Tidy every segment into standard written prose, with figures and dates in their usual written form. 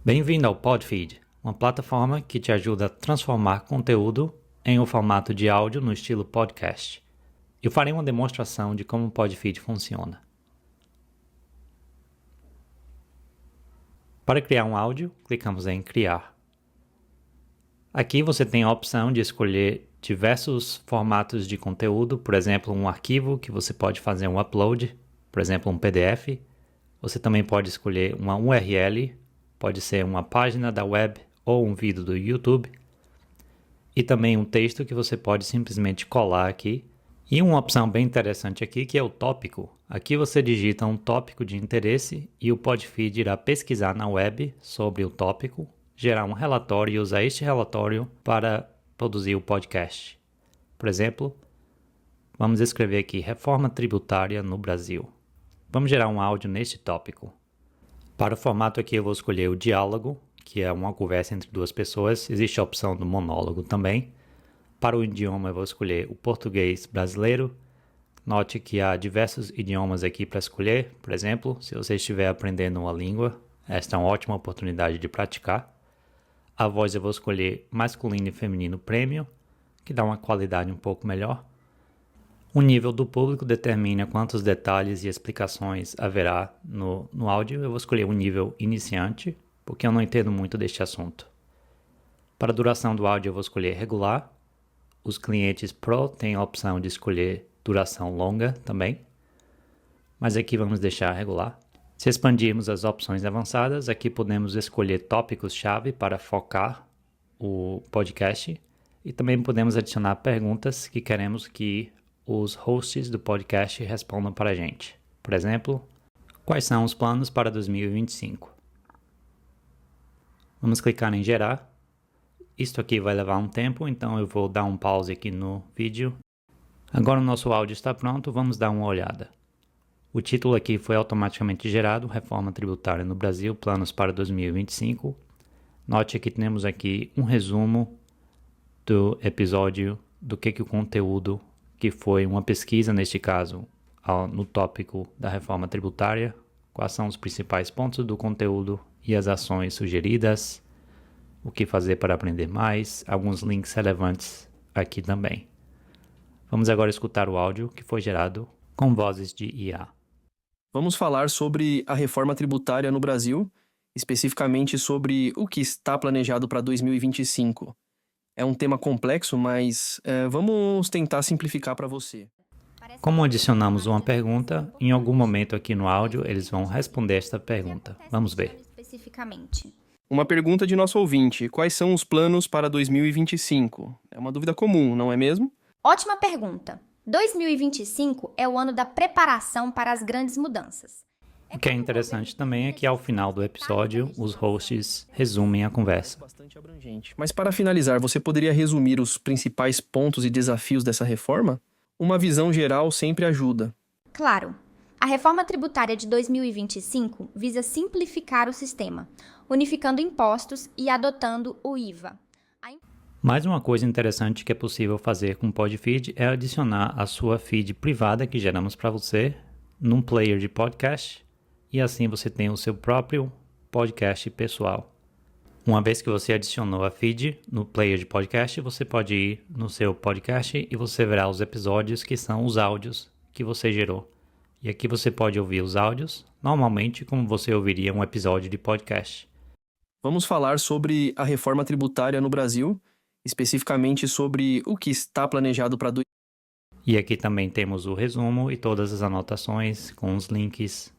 Bem-vindo ao Podfeed, uma plataforma que te ajuda a transformar conteúdo em um formato de áudio no estilo podcast. Eu farei uma demonstração de como o Podfeed funciona. Para criar um áudio, clicamos em Criar. Aqui você tem a opção de escolher diversos formatos de conteúdo, por exemplo, um arquivo que você pode fazer um upload, por exemplo, um PDF. Você também pode escolher uma URL, pode ser uma página da web ou um vídeo do YouTube. E também um texto que você pode simplesmente colar aqui. E uma opção bem interessante aqui que é o tópico. Aqui você digita um tópico de interesse e o Podfeed irá pesquisar na web sobre o tópico, gerar um relatório e usar este relatório para produzir o podcast. Por exemplo, vamos escrever aqui reforma tributária no Brasil. Vamos gerar um áudio neste tópico. Para o formato aqui eu vou escolher o diálogo, que é uma conversa entre duas pessoas. Existe a opção do monólogo também. Para o idioma eu vou escolher o português brasileiro. Note que há diversos idiomas aqui para escolher. Por exemplo, se você estiver aprendendo uma língua, esta é uma ótima oportunidade de praticar. A voz eu vou escolher masculino e feminino premium, que dá uma qualidade um pouco melhor. O nível do público determina quantos detalhes e explicações haverá no áudio. Eu vou escolher um nível iniciante, porque eu não entendo muito deste assunto. Para a duração do áudio eu vou escolher regular. Os clientes Pro têm a opção de escolher duração longa também, mas aqui vamos deixar regular. Se expandirmos as opções avançadas, aqui podemos escolher tópicos-chave para focar o podcast e também podemos adicionar perguntas que queremos que os hosts do podcast respondam para a gente. Por exemplo, quais são os planos para 2025? Vamos clicar em gerar. Isto aqui vai levar um tempo, então eu vou dar um pause aqui no vídeo. Agora o nosso áudio está pronto, vamos dar uma olhada. O título aqui foi automaticamente gerado, Reforma Tributária no Brasil, planos para 2025. Note que temos aqui um resumo do episódio, do que o conteúdo, que foi uma pesquisa, neste caso, no tópico da reforma tributária, quais são os principais pontos do conteúdo e as ações sugeridas, o que fazer para aprender mais, alguns links relevantes aqui também. Vamos agora escutar o áudio que foi gerado com vozes de IA. Vamos falar sobre a reforma tributária no Brasil, especificamente sobre o que está planejado para 2025. É um tema complexo, mas vamos tentar simplificar para você. Como adicionamos uma pergunta, em algum momento aqui no áudio eles vão responder esta pergunta. Vamos ver. Especificamente. Uma pergunta de nosso ouvinte: quais são os planos para 2025? É uma dúvida comum, não é mesmo? Ótima pergunta. 2025 é o ano da preparação para as grandes mudanças. O que é interessante também é que ao final do episódio, os hosts resumem a conversa. Bastante abrangente. Mas para finalizar, você poderia resumir os principais pontos e desafios dessa reforma? Uma visão geral sempre ajuda. Claro. A reforma tributária de 2025 visa simplificar o sistema, unificando impostos e adotando o IVA. Mais uma coisa interessante que é possível fazer com o Podfeed é adicionar a sua feed privada que geramos para você num player de podcast e assim você tem o seu próprio podcast pessoal. Uma vez que você adicionou a feed no player de podcast, você pode ir no seu podcast e você verá os episódios que são os áudios que você gerou. E aqui você pode ouvir os áudios normalmente como você ouviria um episódio de podcast. Vamos falar sobre a reforma tributária no Brasil, especificamente sobre o que está planejado para... E aqui também temos o resumo e todas as anotações com os links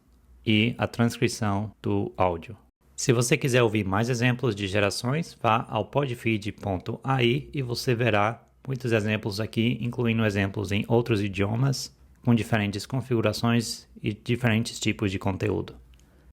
e a transcrição do áudio. Se você quiser ouvir mais exemplos de gerações, vá ao podfeed.ai e você verá muitos exemplos aqui, incluindo exemplos em outros idiomas, com diferentes configurações e diferentes tipos de conteúdo.